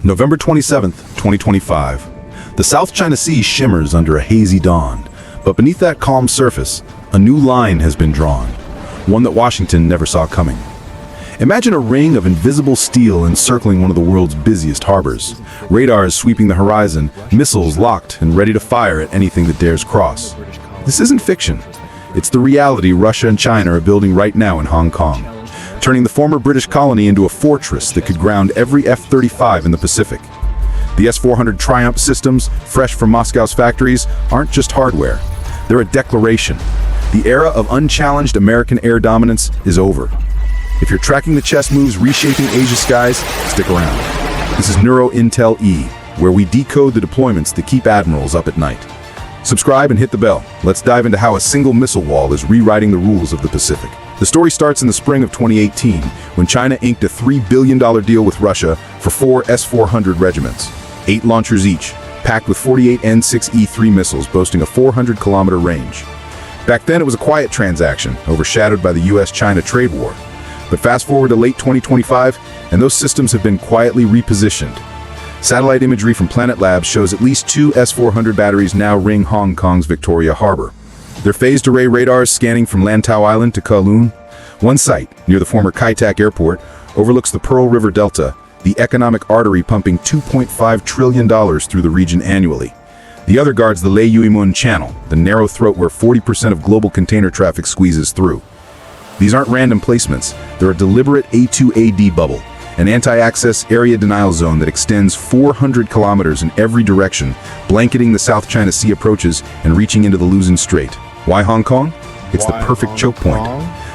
November 27th, 2025. The South China Sea shimmers under a hazy dawn, but beneath that calm surface, a new line has been drawn, one that Washington never saw coming. Imagine a ring of invisible steel encircling one of the world's busiest harbors, radars sweeping the horizon, missiles locked and ready to fire at anything that dares cross. This isn't fiction. It's the reality Russia and China are building right now in Hong Kong, turning the former British colony into a fortress that could ground every F-35 in the Pacific. The S-400 Triumph systems, fresh from Moscow's factories, aren't just hardware. They're a declaration. The era of unchallenged American air dominance is over. If you're tracking the chess moves reshaping Asia's skies, stick around. This is NeuroIntelE, where we decode the deployments that keep admirals up at night. Subscribe and hit the bell. Let's dive into how a single missile wall is rewriting the rules of the Pacific. The story starts in the spring of 2018, when China inked a $3 billion deal with Russia for 4 S-400 regiments, 8 launchers each, packed with 48 N-6E3 missiles boasting a 400-kilometer range. Back then, it was a quiet transaction, overshadowed by the US-China trade war. But fast forward to late 2025, and those systems have been quietly repositioned. Satellite imagery from Planet Labs shows at least 2 S-400 batteries now ring Hong Kong's Victoria Harbour. Their phased array radars scanning from Lantau Island to Kowloon. One site, near the former Kai Tak Airport, overlooks the Pearl River Delta, the economic artery pumping $2.5 trillion through the region annually. The other guards the Lei Yuimun Channel, the narrow throat where 40% of global container traffic squeezes through. These aren't random placements, they're a deliberate A2AD bubble, an anti-access area denial zone that extends 400 kilometers in every direction, blanketing the South China Sea approaches and reaching into the Luzon Strait. Why Hong Kong? It's the perfect choke point.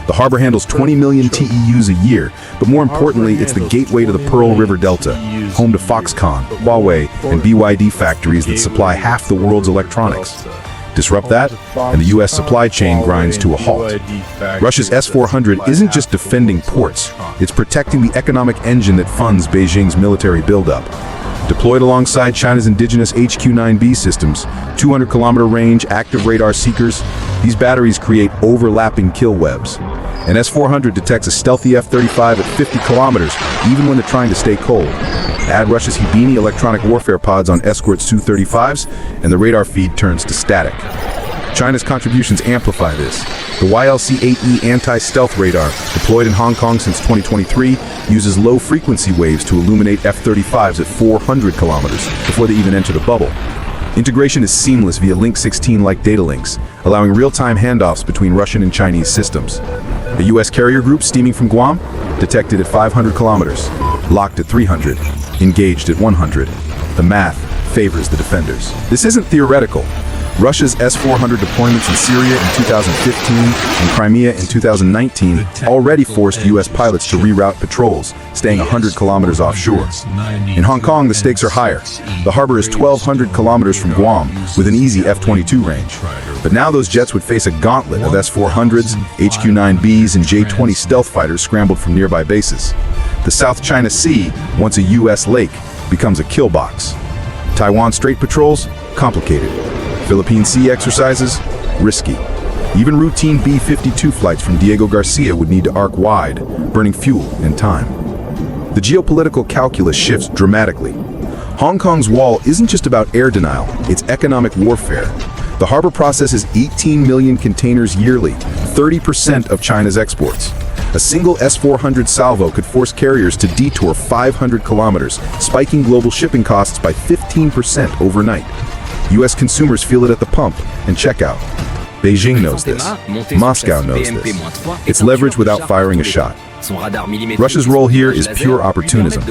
The harbor handles 20 million TEUs a year, but more importantly, it's the gateway to the Pearl River Delta, home to Foxconn, Huawei, and BYD factories that supply half the world's electronics. Disrupt that, and the U.S. supply chain grinds to a halt. Russia's S-400 isn't just defending ports, it's protecting the economic engine that funds Beijing's military buildup. Deployed alongside China's indigenous HQ-9B systems, 200-kilometer range active radar seekers, these batteries create overlapping kill webs. An S-400 detects a stealthy F-35 at 50 kilometers, even when they're trying to stay cold. Add Russia's Hibini electronic warfare pods on escort Su-35s, and the radar feed turns to static. China's contributions amplify this. The YLC-8E anti-stealth radar, deployed in Hong Kong since 2023, uses low-frequency waves to illuminate F-35s at 400 kilometers before they even enter the bubble. Integration is seamless via Link 16-like data links, allowing real-time handoffs between Russian and Chinese systems. A U.S. carrier group steaming from Guam, detected at 500 kilometers, locked at 300, engaged at 100. The math favors the defenders. This isn't theoretical. Russia's S-400 deployments in Syria in 2015 and Crimea in 2019 already forced U.S. pilots to reroute patrols, staying 100 kilometers offshore. In Hong Kong, the stakes are higher. The harbor is 1,200 kilometers from Guam, with an easy F-22 range. But now those jets would face a gauntlet of S-400s, HQ-9Bs, and J-20 stealth fighters scrambled from nearby bases. The South China Sea, once a U.S. lake, becomes a kill box. Taiwan Strait patrols? Complicated. Philippine Sea exercises? Risky. Even routine B-52 flights from Diego Garcia would need to arc wide, burning fuel and time. The geopolitical calculus shifts dramatically. Hong Kong's wall isn't just about air denial, it's economic warfare. The harbor processes 18 million containers yearly, 30% of China's exports. A single S-400 salvo could force carriers to detour 500 kilometers, spiking global shipping costs by 15% overnight. U.S. consumers feel it at the pump and checkout. Beijing knows this. Moscow knows this. It's leverage without firing a shot. Russia's role here is pure opportunism.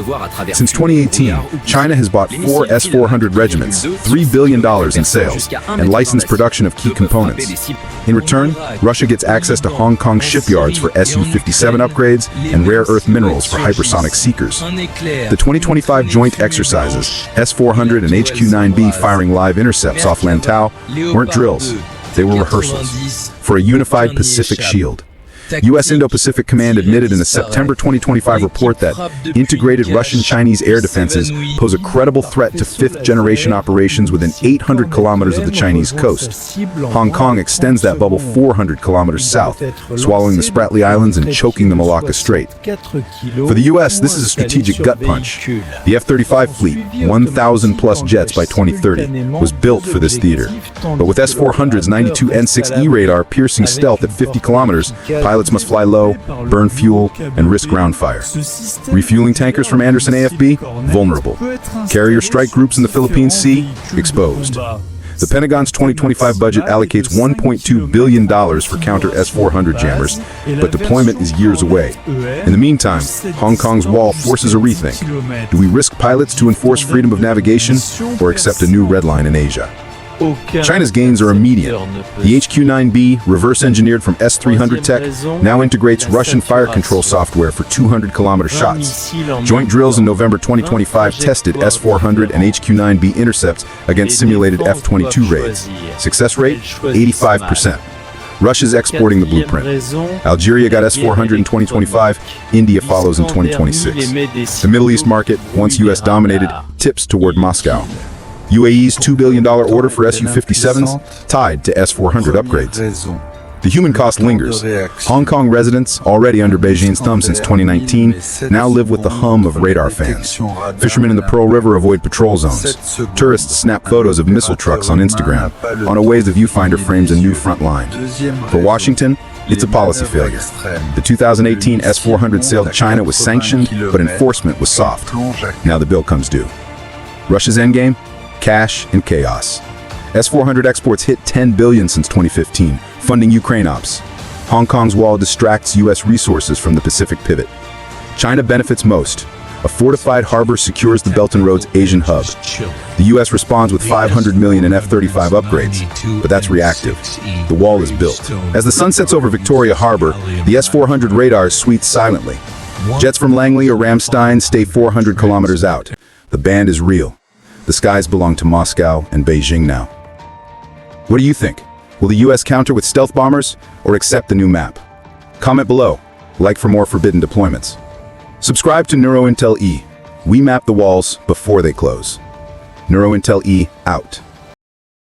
Since 2018, China has bought 4 S-400 regiments, $3 billion in sales, and licensed production of key components. In return, Russia gets access to Hong Kong shipyards for Su-57 upgrades and rare earth minerals for hypersonic seekers. The 2025 joint exercises, S-400 and HQ-9B firing live intercepts off Lantau, weren't drills. They were rehearsals for a unified Pacific shield. U.S. Indo-Pacific Command admitted in a September 2025 report that integrated Russian-Chinese air defenses pose a credible threat to fifth-generation operations within 800 kilometers of the Chinese coast. Hong Kong extends that bubble 400 kilometers south, swallowing the Spratly Islands and choking the Malacca Strait. For the U.S., this is a strategic gut punch. The F-35 fleet, 1,000-plus jets by 2030, was built for this theater. But with S-400's 92 N6E radar piercing stealth at 50 kilometers, pilots must fly low, burn fuel, and risk ground fire. Refueling tankers from Anderson AFB? Vulnerable. Carrier strike groups in the Philippine Sea? Exposed. The Pentagon's 2025 budget allocates $1.2 billion for counter S-400 jammers, but deployment is years away. In the meantime, Hong Kong's wall forces a rethink. Do we risk pilots to enforce freedom of navigation, or accept a new red line in Asia? China's gains are immediate. The HQ-9B, reverse-engineered from S-300 tech, now integrates Russian fire control software for 200-kilometer shots. Joint drills in November 2025 tested S-400 and HQ-9B intercepts against simulated F-22 raids. Success rate? 85%. Russia's exporting the blueprint. Algeria got S-400 in 2025, India follows in 2026. The Middle East market, once US dominated, tips toward Moscow. UAE's $2 billion order for Su-57s tied to S-400 upgrades. The human cost lingers. Hong Kong residents, already under Beijing's thumb since 2019, now live with the hum of radar fans. Fishermen in the Pearl River avoid patrol zones. Tourists snap photos of missile trucks on Instagram. On a Waze, the viewfinder frames a new front line. For Washington, it's a policy failure. The 2018 S-400 sale to China was sanctioned, but enforcement was soft. Now the bill comes due. Russia's endgame? Cash and chaos. S-400 exports hit $10 billion since 2015, funding Ukraine ops. Hong Kong's wall distracts U.S. resources from the Pacific pivot. China benefits most. A fortified harbor secures the Belt and Road's Asian hub. The U.S. responds with $500 million in F-35 upgrades, but that's reactive. The wall is built. As the sun sets over Victoria Harbour, the S-400 radars sweep silently. Jets from Langley or Ramstein stay 400 kilometers out. The band is real. The skies belong to Moscow and Beijing now. What do you think? Will the U.S. counter with stealth bombers or accept the new map? Comment below. Like for more forbidden deployments. Subscribe to NeuroIntelE. We map the walls before they close. NeuroIntelE out.